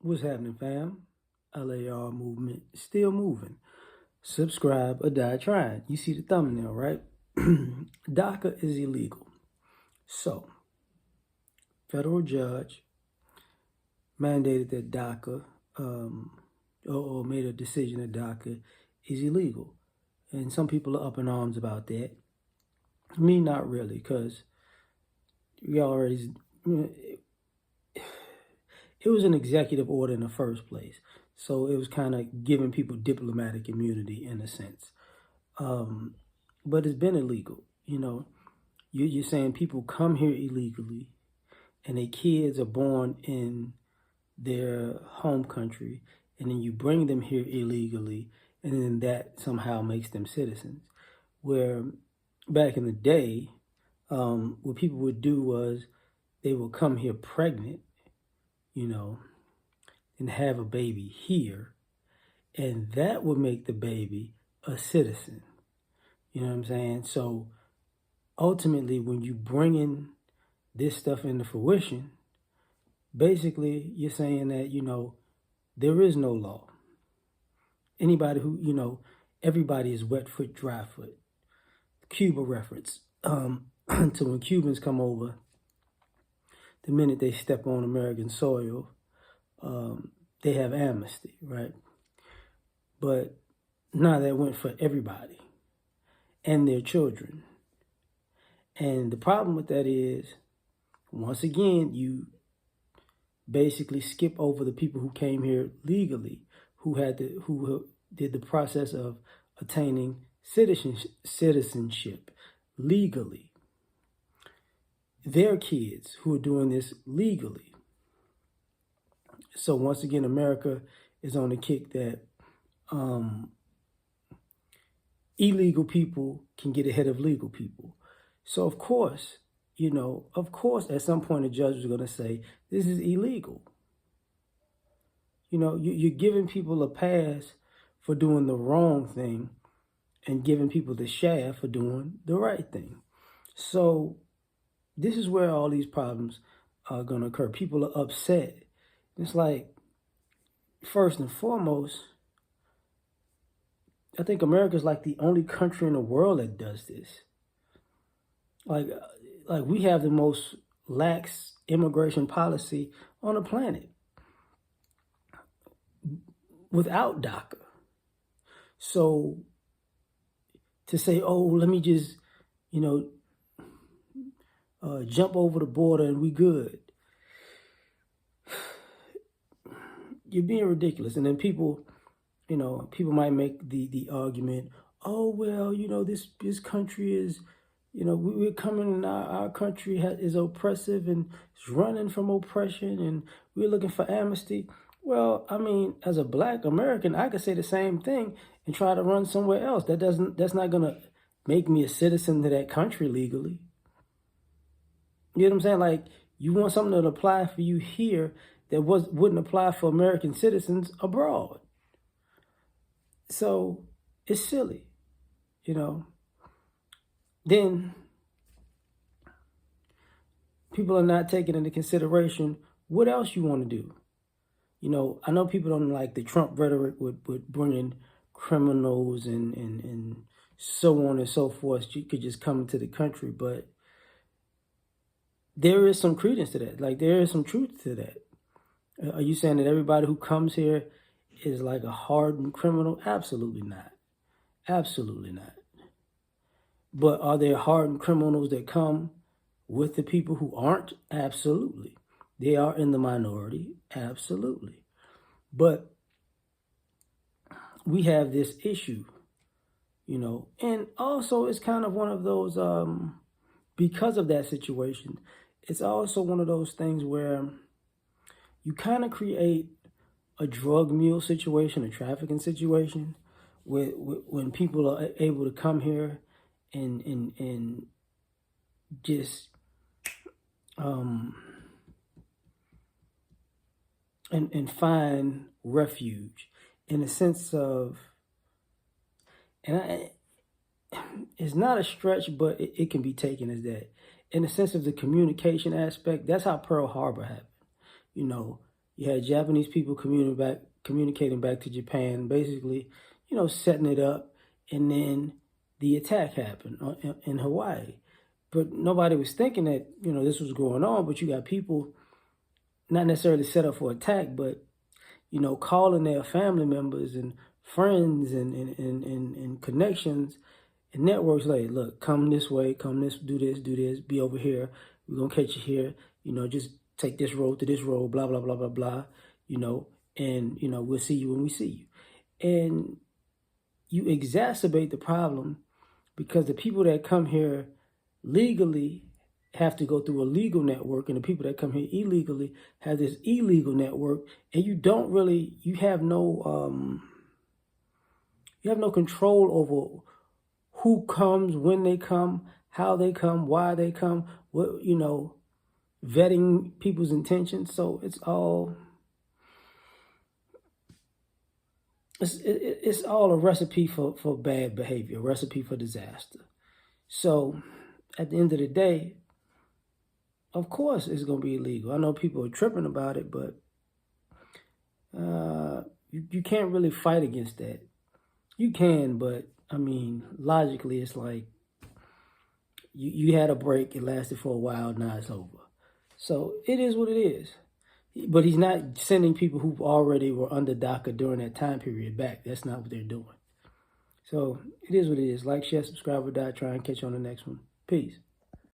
What's happening, fam? L.A.R. movement still moving. Subscribe or die trying. You see the thumbnail, right? DACA is illegal. So, federal judge mandated that DACA, or made a decision that DACA is illegal. And some people are up in arms about that. Me, not really, because we already, it was an executive order in the first place. So it was kind of giving people diplomatic immunity in a sense. But it's been illegal. You're saying people come here illegally and their kids are born in their home country, and then you bring them here illegally, and then that somehow makes them citizens. Where back in the day, what people would do was they would come here pregnant, and have a baby here, and that would make the baby a citizen. You know what I'm saying? So ultimately, when you bring in this stuff into fruition, basically you're saying that, there is no law. Anybody who, everybody is wet foot, dry foot. Cuba reference. To when Cubans come over, the minute they step on American soil, they have amnesty, right? But now that went for everybody and their children. And the problem with that is, once again, you basically skip over the people who came here legally, who did the process of attaining citizenship legally. Their kids who are doing this legally. So once again, America is on the kick that illegal people can get ahead of legal people. So of course, at some point the judge is going to say, this is illegal. You're giving people a pass for doing the wrong thing and giving people the shaft for doing the right thing. So this is where all these problems are going to occur. People are upset. It's like, first and foremost, I think America is like the only country in the world that does this. Like we have the most lax immigration policy on the planet without DACA. So to say, oh, let me just, jump over the border and we good. You're being ridiculous. And then people might make the argument, oh, well, this country is, we're coming in, our country is oppressive and is running from oppression and we're looking for amnesty. Well, I mean, as a Black American, I could say the same thing and try to run somewhere else. That's not going to make me a citizen to that country legally. You know what I'm saying? Like, you want something to apply for you here that wouldn't apply for American citizens abroad. So it's silly, Then people are not taking into consideration what else you want to do. I know people don't like the Trump rhetoric with bringing criminals and so on and so forth. You could just come into the country, but there is some credence to that. Like, there is some truth to that. Are you saying that everybody who comes here is like a hardened criminal? Absolutely not. Absolutely not. But are there hardened criminals that come with the people who aren't? Absolutely. They are in the minority. Absolutely. But we have this issue, and also it's kind of one of those, because of that situation, it's also one of those things where you kind of create a drug mule situation, a trafficking situation, when people are able to come here and just and find refuge in the sense of, and it's not a stretch, but it can be taken as that. In the sense of the communication aspect, that's how Pearl Harbor happened. You had Japanese people communicating back to Japan, basically, setting it up, and then the attack happened in Hawaii. But nobody was thinking that, this was going on, but you got people not necessarily set up for attack, but, calling their family members and friends and connections and networks like, look, come this way, do this, be over here. We're going to catch you here. Just take this road to this road, blah, blah, blah, blah, blah, and, we'll see you when we see you. And you exacerbate the problem because the people that come here legally have to go through a legal network, and the people that come here illegally have this illegal network, and you have no control over who comes, when they come, how they come, why they come, vetting people's intentions. So it's all a recipe for bad behavior, a recipe for disaster. So at the end of the day, of course it's going to be illegal. I know people are tripping about it, but you can't really fight against that. You can, but I mean, logically, it's like you had a break. It lasted for a while. Now it's over. So it is what it is. But he's not sending people who already were under DACA during that time period back. That's not what they're doing. So it is what it is. Like, share, subscribe, or die. Try and catch you on the next one. Peace.